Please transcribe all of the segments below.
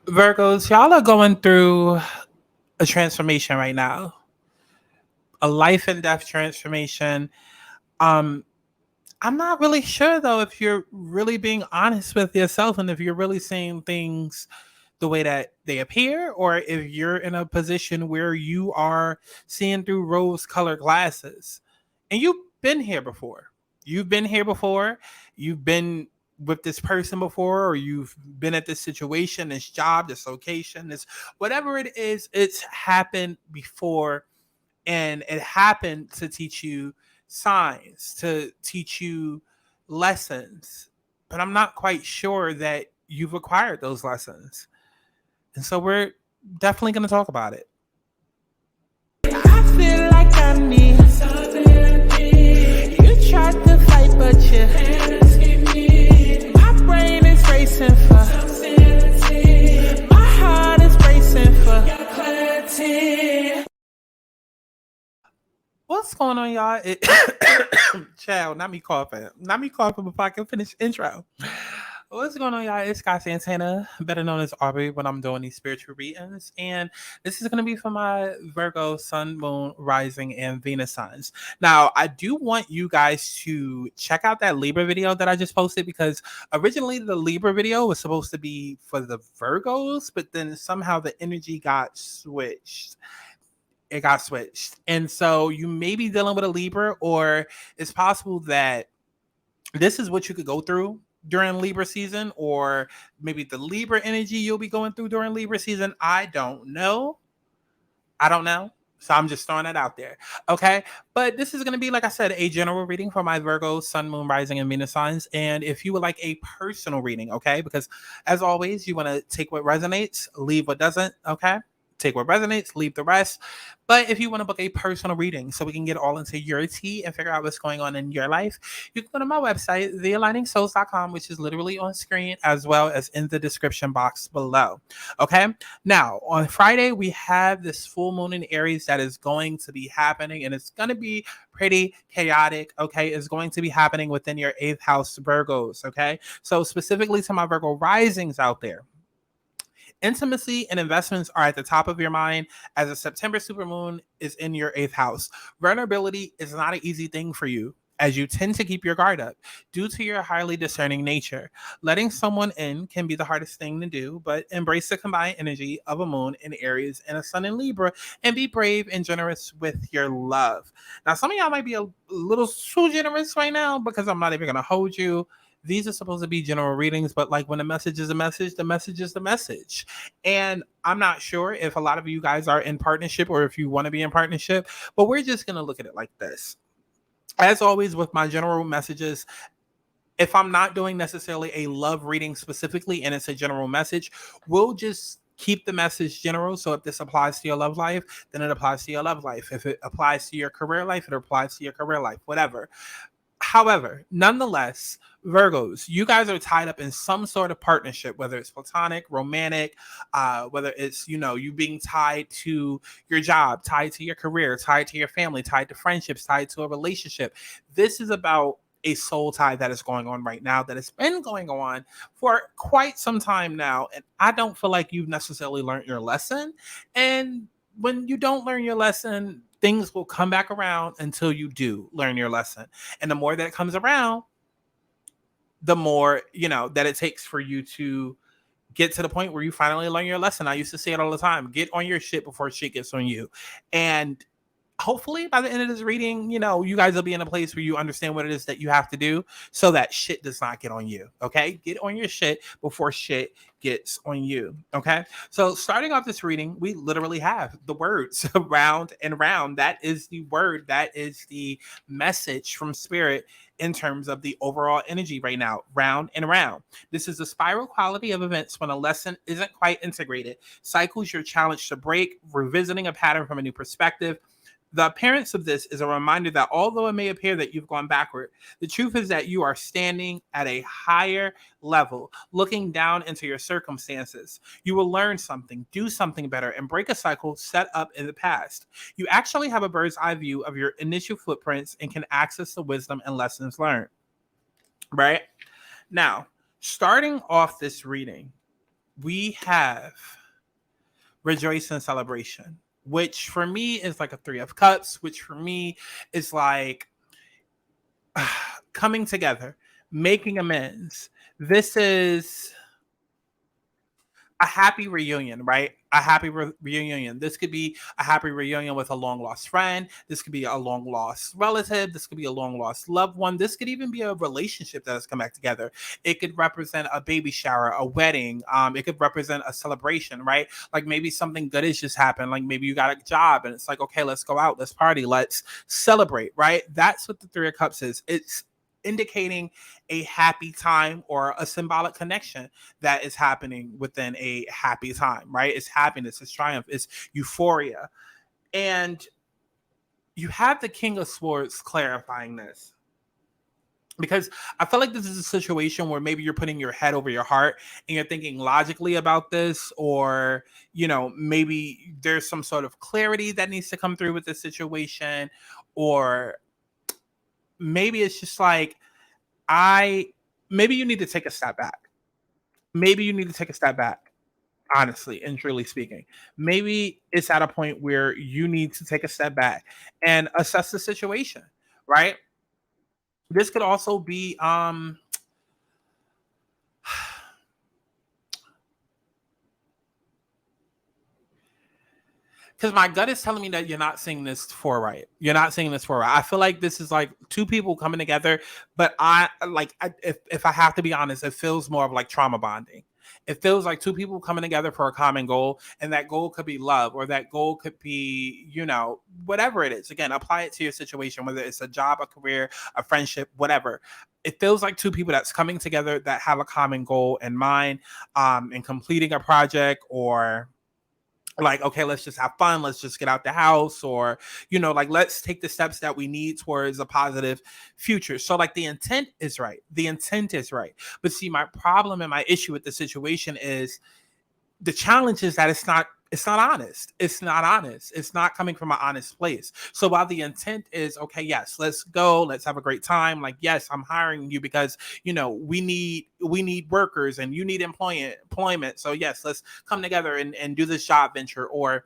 Virgos, y'all are going through a transformation right now, a life and death transformation. Um, I'm not really sure though if you're really being honest with yourself and if you're really seeing things the way that they appear, or if you're in a position where you are seeing through rose colored glasses. And you've been here before. You've been here before. You've been with this person before, or you've been at this situation, this job, this location, this whatever it is, it's happened before. And it happened to teach you signs, to teach you lessons. But I'm not quite sure that you've acquired those lessons. And so we're definitely going to talk about it. I feel like I need something. You tried to fight, but you my brain is racing for my heart is racing for clarity. What's going on, y'all? Child, not me coughing. Not me coughing before I can finish intro. What's going on, y'all? It's Santana, better known as Aubrey, when I'm doing these spiritual readings. And this is going to be for my Virgo, Sun, Moon, Rising, and Venus signs. Now, I do want you guys to check out that Libra video that I just posted, because originally the Libra video was supposed to be for the Virgos, but then somehow the energy got switched. It got switched. And so you may be dealing with a Libra, or it's possible that this is what you could go through during Libra season, or maybe the Libra energy you'll be going through during Libra season. I don't know. I don't know. So I'm just throwing that out there. Okay. But this is going to be, like I said, a general reading for my Virgo, Sun, Moon, Rising, and Venus signs. And if you would like a personal reading, okay, because as always, you want to take what resonates, leave what doesn't. Okay. Take what resonates, leave the rest. But if you want to book a personal reading so we can get all into your tea and figure out what's going on in your life, you can go to my website, thealigningsouls.com, which is literally on screen as well as in the description box below. Okay. Now, on Friday, we have this full moon in Aries that is going to be happening, and it's going to be pretty chaotic. Okay. It's going to be happening within your 8th house Virgos. Okay. So, specifically to my Virgo risings out there, intimacy and investments are at the top of your mind as a September supermoon is in your 8th house. Vulnerability is not an easy thing for you, as you tend to keep your guard up due to your highly discerning nature. Letting someone in can be the hardest thing to do, but embrace the combined energy of a moon in Aries and a sun in Libra, and be brave and generous with your love. Now, some of y'all might be a little too generous right now, because I'm not even going to hold you. These are supposed to be general readings, but like when the message is a message, the message is the message. And I'm not sure if a lot of you guys are in partnership or if you want to be in partnership, but we're just going to look at it like this. As always, with my general messages, if I'm not doing necessarily a love reading specifically and it's a general message, we'll just keep the message general. So if this applies to your love life, then it applies to your love life. If it applies to your career life, it applies to your career life, whatever. However, nonetheless, Virgos, you guys are tied up in some sort of partnership, whether it's platonic, romantic, whether it's, you being tied to your job, tied to your career, tied to your family, tied to friendships, tied to a relationship. This is about a soul tie that is going on right now, that has been going on for quite some time now. And I don't feel like you've necessarily learned your lesson. And when you don't learn your lesson, things will come back around until you do learn your lesson. And the more that comes around, the more, that it takes for you to get to the point where you finally learn your lesson. I used to say it all the time: get on your shit before shit gets on you. And hopefully by the end of this reading, you guys will be in a place where you understand what it is that you have to do so that shit does not get on you. Okay. Get on your shit before shit gets on you. Okay. So starting off this reading, we literally have the words round and round. That is the word. That is the message from spirit in terms of the overall energy right now, round and round. This is the spiral quality of events when a lesson isn't quite integrated. Cycles you're challenged to break, revisiting a pattern from a new perspective. The appearance of this is a reminder that although it may appear that you've gone backward, the truth is that you are standing at a higher level, looking down into your circumstances. You will learn something, do something better, and break a cycle set up in the past. You actually have a bird's eye view of your initial footprints and can access the wisdom and lessons learned. Right? Now, starting off this reading, we have rejoice and celebration, which for me is like a three of cups, which for me is like coming together, making amends. This is a happy reunion, right? A happy reunion. This could be a happy reunion with a long lost friend. This could be a long lost relative. This could be a long lost loved one. This could even be a relationship that has come back together. It could represent a baby shower, a wedding. It could represent a celebration, right? Like maybe something good has just happened. Like maybe you got a job and it's like, okay, let's go out, let's party, let's celebrate, right? That's what the Three of Cups is. It's indicating a happy time or a symbolic connection that is happening within a happy time, right? It's happiness, it's triumph, it's euphoria. And you have the King of Swords clarifying this. Because I feel like this is a situation where maybe you're putting your head over your heart and you're thinking logically about this, or, maybe there's some sort of clarity that needs to come through with this situation, or maybe it's just like, maybe you need to take a step back. Maybe you need to take a step back, honestly and truly speaking. Maybe it's at a point where you need to take a step back and assess the situation, right? This could also be because my gut is telling me that you're not seeing this for right. You're not seeing this for right. I feel like this is like two people coming together, but if I have to be honest, it feels more of like trauma bonding. It feels like two people coming together for a common goal, and that goal could be love, or that goal could be, whatever it is. Again, apply it to your situation, whether it's a job, a career, a friendship, whatever. It feels like two people that's coming together that have a common goal in mind, in completing a project, or like, okay, let's just have fun, let's just get out the house, or like, let's take the steps that we need towards a positive future. So like, the intent is right, but see, my problem and my issue with the situation is, the challenge is that it's not honest. It's not coming from an honest place. So while the intent is, okay, yes, let's go, let's have a great time, like, yes, I'm hiring you because we need workers and you need employment. So yes, let's come together and do this job venture. Or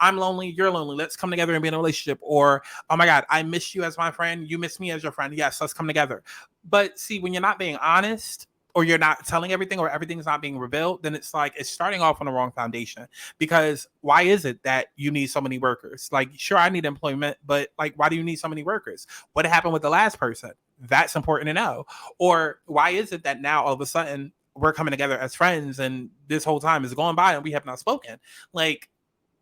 I'm lonely, you're lonely, let's come together and be in a relationship. Or, oh my God, I miss you as my friend, you miss me as your friend, yes, let's come together. But see, when you're not being honest, or you're not telling everything, or everything's not being revealed, then it's like, it's starting off on the wrong foundation. Because why is it that you need so many workers? Like, sure, I need employment, but like, why do you need so many workers? What happened with the last person? That's important to know. Or why is it that now all of a sudden we're coming together as friends, and this whole time is going by and we have not spoken? Like,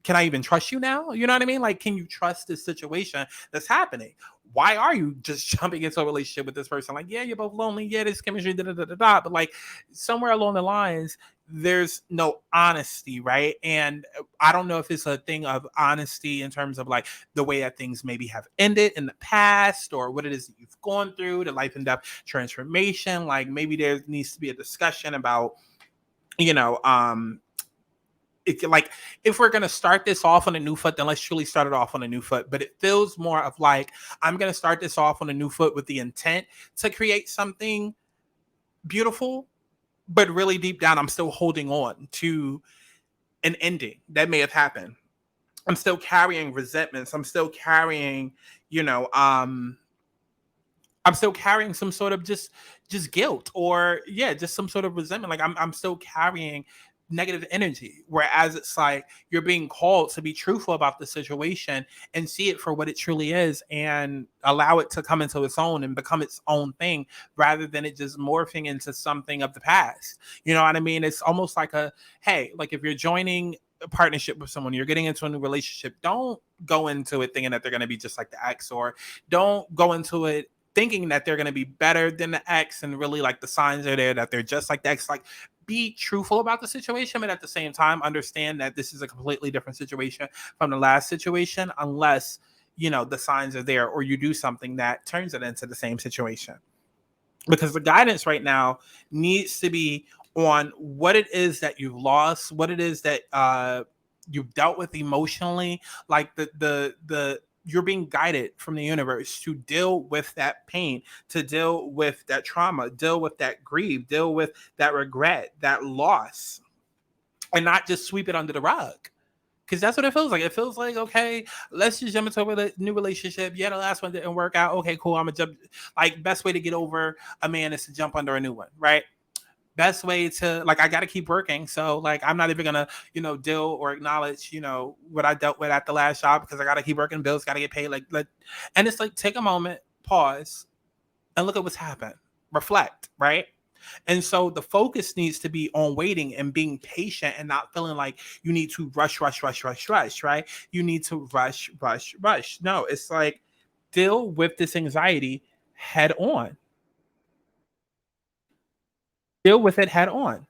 can I even trust you now? You know what I mean? Like, can you trust this situation that's happening? Why are you just jumping into a relationship with this person? Like, yeah, you're both lonely. Yeah, there's chemistry, da da da da da. But like, somewhere along the lines, there's no honesty, right? And I don't know if it's a thing of honesty in terms of like the way that things maybe have ended in the past, or what it is that you've gone through, the life and death transformation. Like, maybe there needs to be a discussion about, you know, like, if we're gonna start this off on a new foot, then let's truly start it off on a new foot. But it feels more of like, I'm gonna start this off on a new foot with the intent to create something beautiful, but really deep down, I'm still holding on to an ending that may have happened. I'm still carrying resentments. I'm still carrying, you know, I'm still carrying some sort of just guilt, or yeah, just some sort of resentment. Like, I'm still carrying negative energy. Whereas it's like, you're being called to be truthful about the situation and see it for what it truly is, and allow it to come into its own and become its own thing, rather than it just morphing into something of the past. You know what I mean? It's almost like hey, like, if you're joining a partnership with someone, you're getting into a new relationship, don't go into it thinking that they're going to be just like the ex, or don't go into it thinking that they're going to be better than the ex, and really, like, the signs are there that they're just like the ex. Like, be truthful about the situation, but at the same time, understand that this is a completely different situation from the last situation, unless, the signs are there, or you do something that turns it into the same situation. Because the guidance right now needs to be on what it is that you've lost, what it is that you've dealt with emotionally. Like, the you're being guided from the universe to deal with that pain, to deal with that trauma, deal with that grief, deal with that regret, that loss. and not just sweep it under the rug. Because that's what it feels like. It feels like, okay, let's just jump into a new relationship. Yeah, the last one didn't work out. Okay, cool. I'm gonna jump. Like, best way to get over a man is to jump under a new one, right? Best way to, like, I got to keep working. So, like, I'm not even gonna, deal or acknowledge, what I dealt with at the last job, because I got to keep working. Bills got to get paid. And it's like, take a moment, pause, and look at what's happened. Reflect, right? And so the focus needs to be on waiting and being patient and not feeling like you need to rush, rush, rush, rush, rush, right? You need to rush, rush, rush. No, it's like, deal with this anxiety head on. Deal with it head on.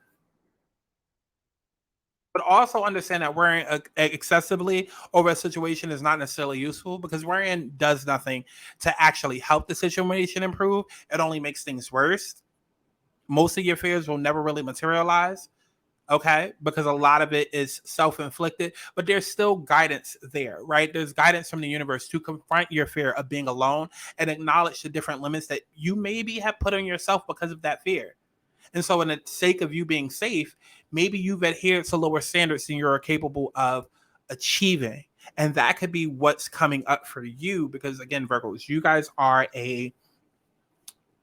But also understand that worrying excessively over a situation is not necessarily useful, because worrying does nothing to actually help the situation improve. It only makes things worse. Most of your fears will never really materialize, okay? Because a lot of it is self-inflicted, but there's still guidance there, right? There's guidance from the universe to confront your fear of being alone and acknowledge the different limits that you maybe have put on yourself because of that fear. And so, in the sake of you being safe, maybe you've adhered to lower standards than you're capable of achieving. And that could be what's coming up for you, because, again, Virgos, you guys are a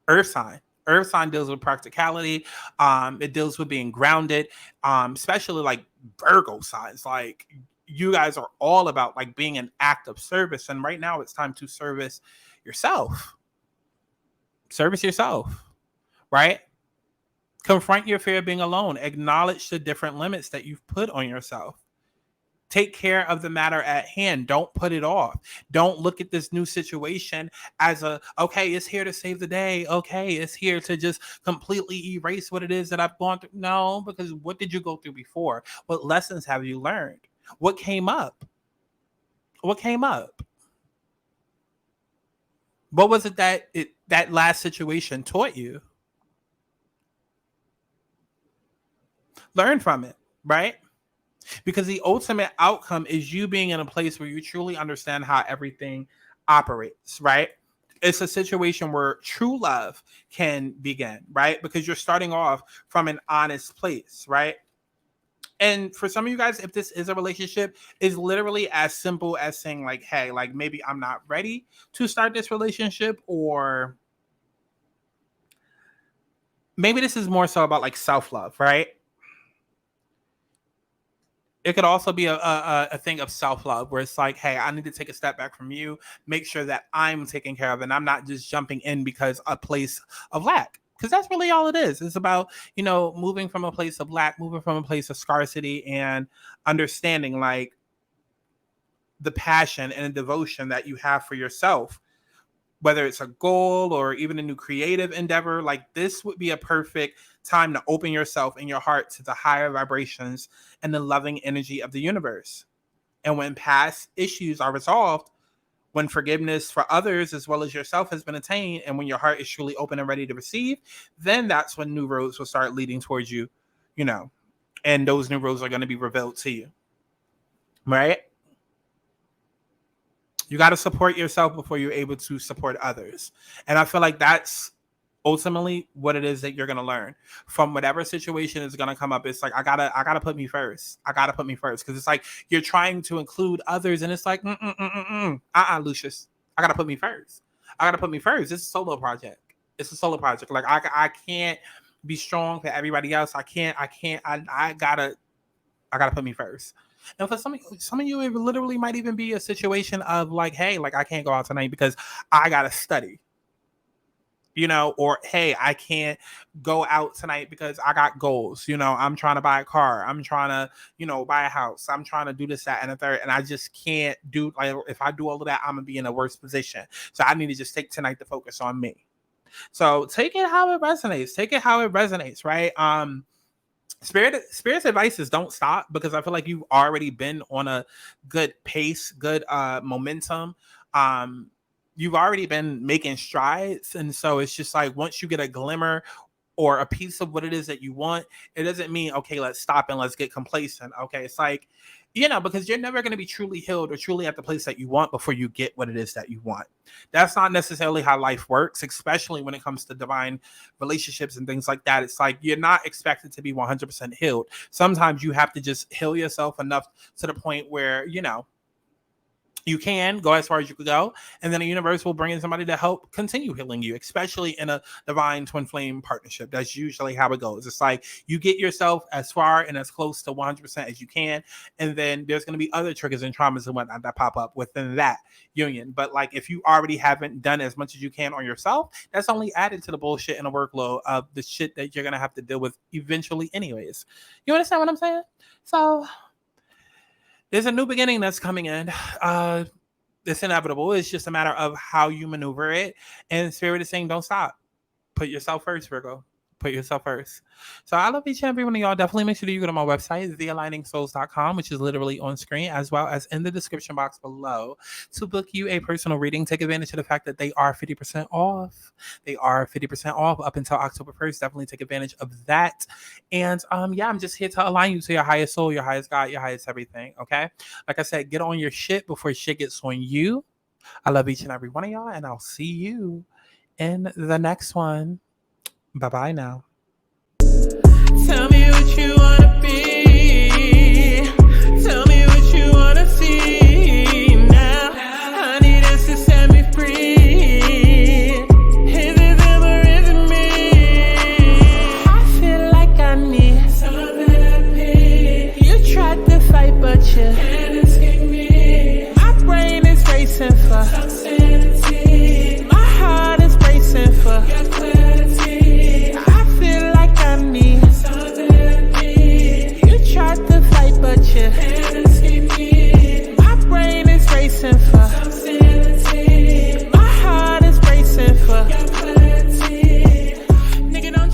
earth sign. Earth sign deals with practicality. It deals with being grounded, especially like Virgo signs. Like, you guys are all about like being an act of service. And right now it's time to service yourself. Service yourself, right? Confront your fear of being alone. Acknowledge the different limits that you've put on yourself. Take care of the matter at hand. Don't put it off. Don't look at this new situation as okay, it's here to save the day. Okay, it's here to just completely erase what it is that I've gone through. No, because what did you go through before? What lessons have you learned? What came up? What came up? What was it that last situation taught you? Learn from it, right? Because the ultimate outcome is you being in a place where you truly understand how everything operates, right? It's a situation where true love can begin, right? Because you're starting off from an honest place, right? And for some of you guys, if this is a relationship, is literally as simple as saying, like, hey, like, maybe I'm not ready to start this relationship, or maybe this is more so about like self-love, right? It could also be a thing of self-love, where it's like, hey, I need to take a step back from you, make sure that I'm taken care of, and I'm not just jumping in because a place of lack. Because that's really all it is. It's about, moving from a place of lack, moving from a place of scarcity, and understanding like the passion and the devotion that you have for yourself, whether it's a goal or even a new creative endeavor. Like, this would be a perfect time to open yourself and your heart to the higher vibrations and the loving energy of the universe. And when past issues are resolved, when forgiveness for others as well as yourself has been attained, and when your heart is truly open and ready to receive, then that's when new roads will start leading towards you, and those new roads are going to be revealed to you, right? You got to support yourself before you're able to support others. And I feel like that's ultimately what it is that you're going to learn from whatever situation is going to come up. It's like, I gotta put me first. I gotta put me first. Cause it's like, you're trying to include others, and it's like, Lucius, I gotta put me first. I gotta put me first. It's a solo project. It's a solo project. Like, I can't be strong for everybody else. I gotta put me first. And for some of you, it literally might even be a situation of like, hey, like, I can't go out tonight because I gotta study, or hey, I can't go out tonight because I got goals. I'm trying to buy a car. I'm trying to, buy a house. I'm trying to do this, that, and the third. And I just can't do, like, if I do all of that, I'm gonna be in a worse position. So I need to just take tonight to focus on me. So take it how it resonates. Take it how it resonates, right? Spirit's advice is don't stop, because I feel like you've already been on a good pace, good momentum. You've already been making strides, and so it's just like, once you get a glimmer or a piece of what it is that you want, it doesn't mean, okay, let's stop and let's get complacent. Okay. It's like, because you're never going to be truly healed or truly at the place that you want before you get what it is that you want. That's not necessarily how life works, especially when it comes to divine relationships and things like that. It's like you're not expected to be 100% healed. Sometimes you have to just heal yourself enough to the point where, you can go as far as you could go, and then the universe will bring in somebody to help continue healing you, especially in a divine twin flame partnership. That's usually how it goes. It's like you get yourself as far and as close to 100% as you can, and then there's going to be other triggers and traumas and whatnot that pop up within that union. But like if you already haven't done as much as you can on yourself, that's only added to the bullshit and the workload of the shit that you're going to have to deal with eventually anyways. You understand what I'm saying? So there's a new beginning that's coming in. It's inevitable. It's just a matter of how you maneuver it. And Spirit is saying, don't stop. Put yourself first, Virgo. Put yourself first. So I love each and every one of y'all. Definitely make sure that you go to my website, thealigningsouls.com, which is literally on screen, as well as in the description box below, to book you a personal reading. Take advantage of the fact that they are 50% off. They are 50% off up until October 1st. Definitely take advantage of that. And I'm just here to align you to your highest soul, your highest God, your highest everything. Okay. Like I said, get on your shit before shit gets on you. I love each and every one of y'all, and I'll see you in the next one. Bye-bye now.